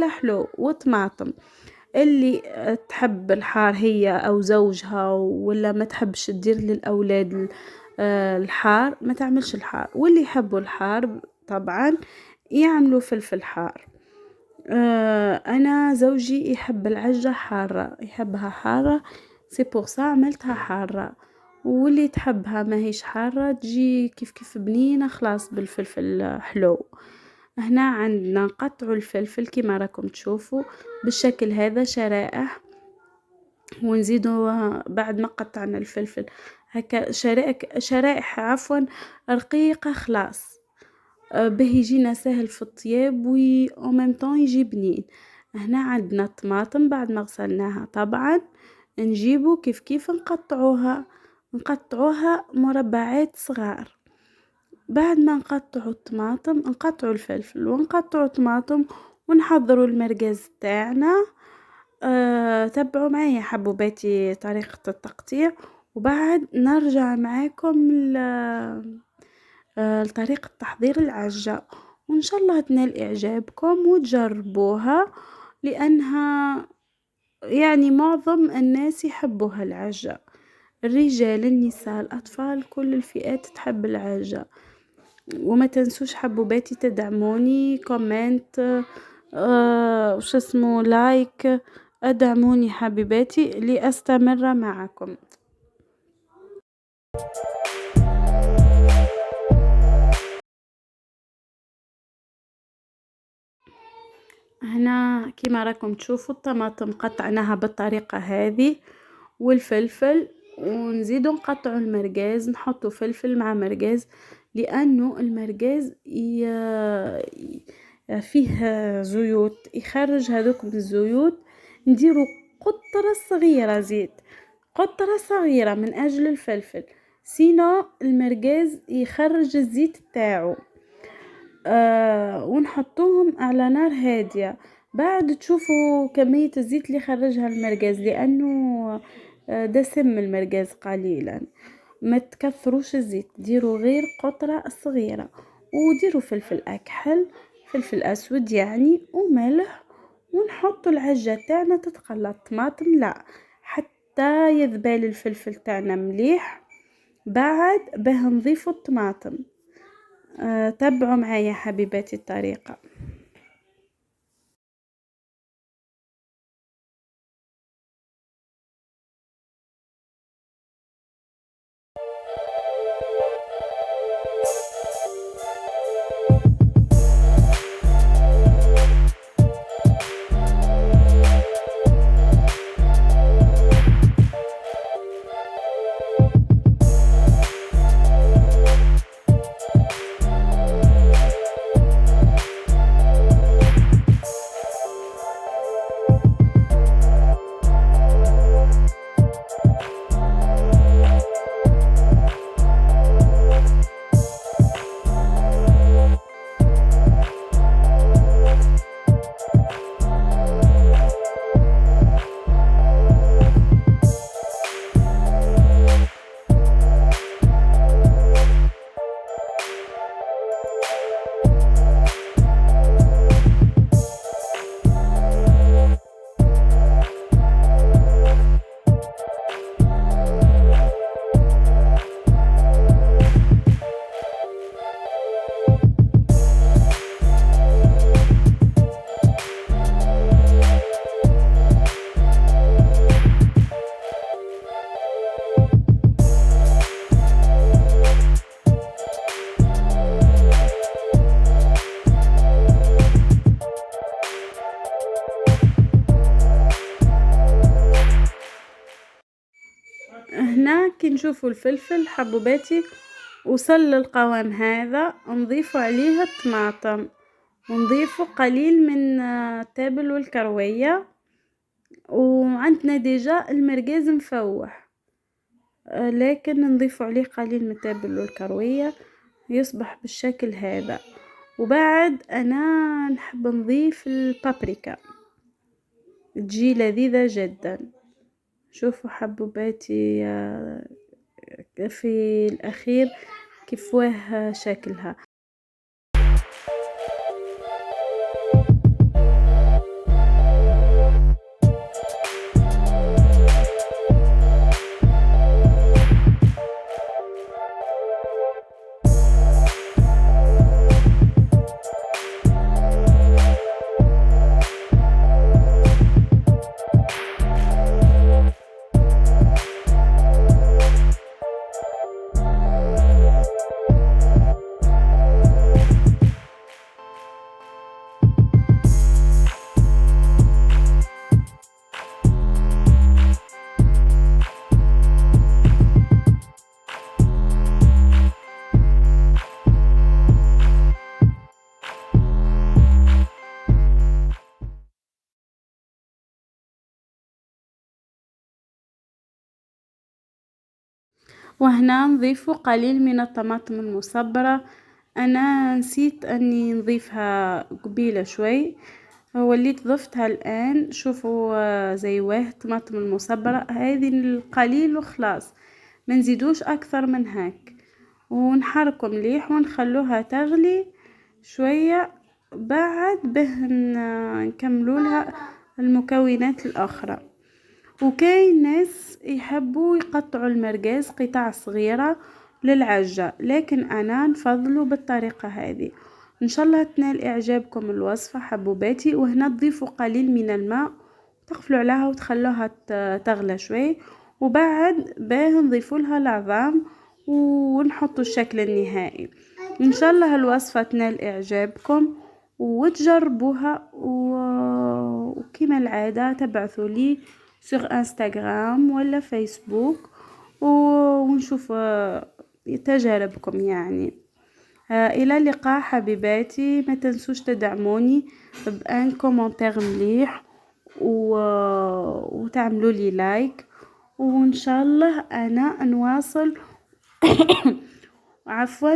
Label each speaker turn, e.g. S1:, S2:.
S1: حلو وطماطم. اللي تحب الحار هي أو زوجها ولا ما تحبش تدير للأولاد الحار ما تعملش الحار، واللي يحبوا الحار طبعا يعملوا فلفل حار. أنا زوجي يحب العجة حارة، يحبها حارة، سي بور سا عملتها حارة. واللي تحبها ما هيش حارة تجي كيف بنينة خلاص بالفلفل حلو. هنا عندنا نقطعوا الفلفل كما راكم تشوفوا بالشكل هذا شرائح، ونزيدوا بعد ما قطعنا الفلفل هكا شرائح عفوا رقيقة خلاص، به يجينا سهل في الطياب و ميم طون يجي بنين. هنا عندنا الطماطم بعد ما غسلناها طبعا نجيبو كيف نقطعوها مربعات صغار. بعد ما نقطعوا الطماطم نقطعوا الفلفل ونقطعوا الطماطم ونحضروا المرقاز تاعنا. تبعوا معايا حبوباتي طريقة التقطيع، وبعد نرجع معاكم لطريقة تحضير العجة، وإن شاء الله تنال إعجابكم وتجربوها، لأنها يعني معظم الناس يحبوها العجة، الرجال النساء الأطفال كل الفئات تحب العجة. وما تنسوش حبوباتي تدعموني كومنت وش اسمه لايك، ادعموني حبيباتي لأستمر معكم. هنا كما راكم تشوفوا الطماطم قطعناها بالطريقة هذه والفلفل، ونزيدو نقطعوا المرقاز، نحطوا فلفل مع مرقاز لأنه المرقاز فيه زيوت، يخرج هذوك الزيوت. نديرو قطرة صغيرة زيت، قطرة صغيرة من أجل الفلفل، سينو المرقاز يخرج الزيت تاعو. ونحطوهم على نار هادية. بعد تشوفوا كمية الزيت اللي خرجها المرقاز، لأنه دسم المرقاز قليلا، ما تكثروش الزيت، ديروا غير قطرة صغيرة، وديروا فلفل أكحل، فلفل أسود يعني، وملح، ونحطوا العجة تاعنا تتقلى. طماطم لا، حتى يذبال الفلفل تاعنا مليح. بعد به نضيفوا الطماطم. تابعوا معايا حبيباتي الطريقة. هنا كي نشوفوا الفلفل حبوباتي وصل للقوام هذا، نضيفوا عليه الطماطم، ونضيفوا قليل من التابل والكروية، وعندنا ديجا المرقاز مفوح، لكن نضيفوا عليه قليل من التابل والكروية يصبح بالشكل هذا. وبعد أنا نحب نضيف البابريكا، تجي لذيذة جدا. شوفوا حبوباتي في الأخير كيف واه شكلها. وهنا نضيف قليل من الطماطم المصبرة. انا نسيت اني نضيفها قبيلة شوي، وليت ضفتها الان. شوفوا زي الطماطم المصبرة هذه القليل وخلاص، ما نزيدوش اكثر من هاك. ونحركه مليح ونخلوها تغلي شوية، بعد به نكملوا لها المكونات الاخرى. وكاين ناس يحبوا يقطعوا المرقاز قطع صغيرة للعجة، لكن انا نفضله بالطريقة هذه. ان شاء الله تنال اعجابكم الوصفة حبوباتي. وهنا تضيفوا قليل من الماء، تقفلوا عليها وتخلوها تغلى شوي، وبعد باه نضيفوا لها العظام ونحطوا الشكل النهائي. ان شاء الله الوصفة تنال اعجابكم وتجربوها وكما العادة تبعثوا لي sur انستغرام ولا فيسبوك ونشوف تجاربكم يعني. الى اللقاء حبيباتي، ما تنسوش تدعموني بان كومنتير مليح وتعملوا لي لايك. وان شاء الله انا نواصل عفوا